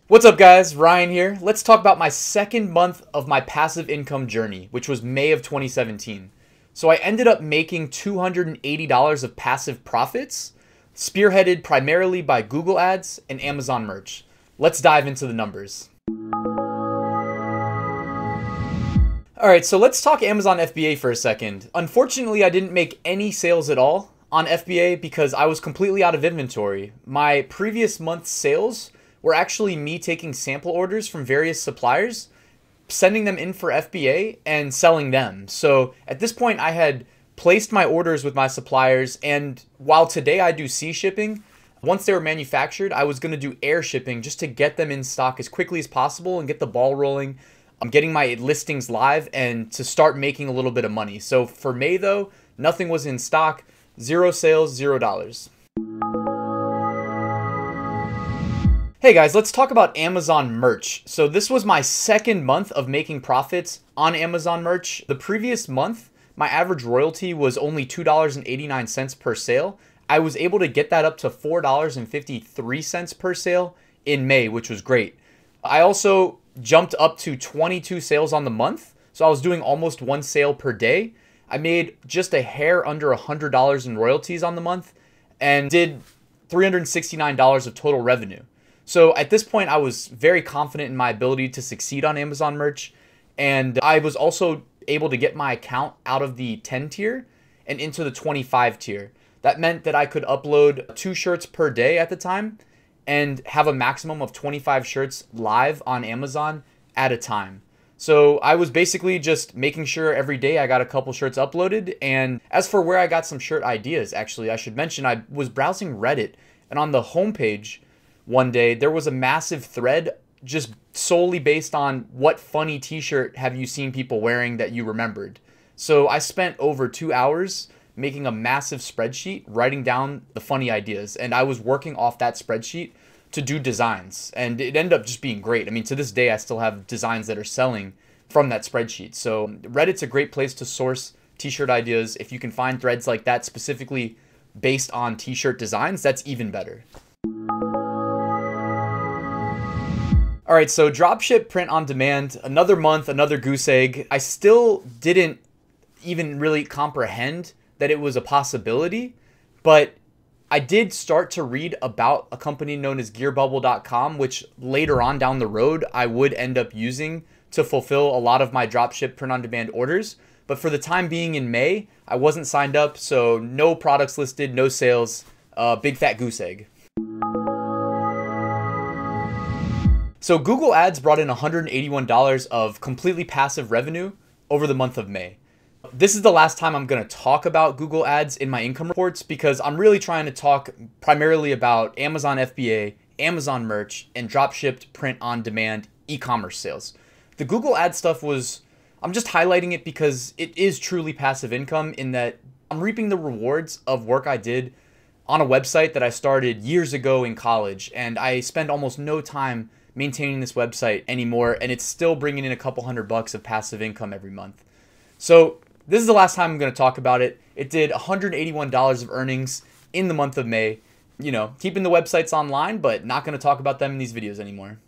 What's up guys, Ryan here. Let's talk about my second month of my passive income journey, which was May of 2017. So I ended up making $280 of passive profits, spearheaded primarily by Google Ads and Amazon merch. Let's dive into the numbers. Alright, so let's talk Amazon FBA for a second. Unfortunately, I didn't make any sales at all on FBA because I was completely out of inventory. My previous month's sales were actually me taking sample orders from various suppliers, sending them in for FBA and selling them. So at this point I had placed my orders with my suppliers, and while today I do sea shipping, once they were manufactured, I was going to do air shipping just to get them in stock as quickly as possible and get the ball rolling. I'm getting my listings live and to start making a little bit of money. So for May though, nothing was in stock, zero sales, $0. Hey guys, let's talk about Amazon merch. So this was my second month of making profits on Amazon merch. The previous month, my average royalty was only $2.89 per sale. I was able to get that up to $4.53 per sale in May, which was great. I also jumped up to 22 sales on the month. So I was doing almost one sale per day. I made just a hair under $100 in royalties on the month and did $369 of total revenue. So at this point, I was very confident in my ability to succeed on Amazon merch. And I was also able to get my account out of the 10 tier and into the 25 tier. That meant that I could upload 2 shirts per day at the time and have a maximum of 25 shirts live on Amazon at a time. So I was basically just making sure every day I got a couple shirts uploaded. And as for where I got some shirt ideas, actually, I should mention I was browsing Reddit, and on the homepage one day, there was a massive thread just solely based on what funny t-shirt have you seen people wearing that you remembered. So I spent over 2 hours making a massive spreadsheet, writing down the funny ideas. And I was working off that spreadsheet to do designs. And it ended up just being great. I mean, to this day, I still have designs that are selling from that spreadsheet. So Reddit's a great place to source t-shirt ideas. If you can find threads like that specifically based on t-shirt designs, that's even better. All right, so Dropship print on demand, another month, another goose egg. I still didn't even really comprehend that it was a possibility, but I did start to read about a company known as gearbubble.com, which later on down the road, I would end up using to fulfill a lot of my Dropship print on demand orders. But for the time being in May, I wasn't signed up, so no products listed, no sales, big fat goose egg. So Google Ads brought in $181 of completely passive revenue over the month of May. This is the last time I'm going to talk about Google Ads in my income reports because I'm really trying to talk primarily about Amazon FBA, Amazon merch, and dropshipped print on demand e-commerce sales. The Google Ads stuff I'm just highlighting it because it is truly passive income in that I'm reaping the rewards of work I did on a website that I started years ago in college, and I spend almost no time maintaining this website anymore, and it's still bringing in a couple $100 of passive income every month. So this is the last time I'm going to talk about it. It did $181 of earnings in the month of May. You know, keeping the websites online, but not going to talk about them in these videos anymore.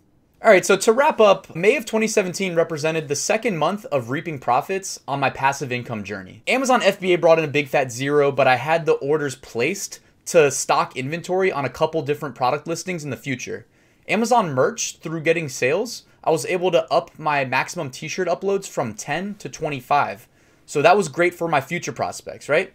All right, so to wrap up, May of 2017 represented the second month of reaping profits on my passive income journey. Amazon FBA brought in a big fat zero, but I had the orders placed to stock inventory on a couple different product listings in the future. Amazon merch, through getting sales, I was able to up my maximum t-shirt uploads from 10 to 25. So that was great for my future prospects, right?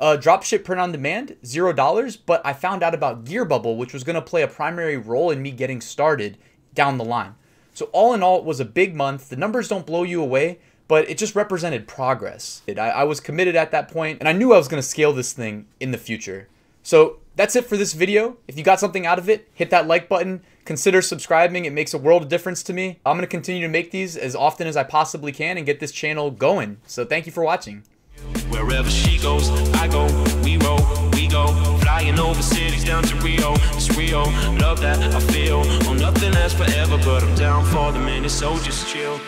Dropship print on demand, $0, but I found out about Gearbubble, which was going to play a primary role in me getting started down the line. So all in all, it was a big month. The numbers don't blow you away, but it just represented progress. I was committed at that point, and I knew I was going to scale this thing in the future. So that's it for this video. If you got something out of it, hit that like button. Consider subscribing. It makes a world of difference to me. I'm going to continue to make these as often as I possibly can and get this channel going. So thank you for watching. Wherever she goes, I go, we roll, we go. Flying over cities down to Rio. It's Rio, love that I feel. Oh, nothing lasts forever, but I'm down for the minute, so just chill.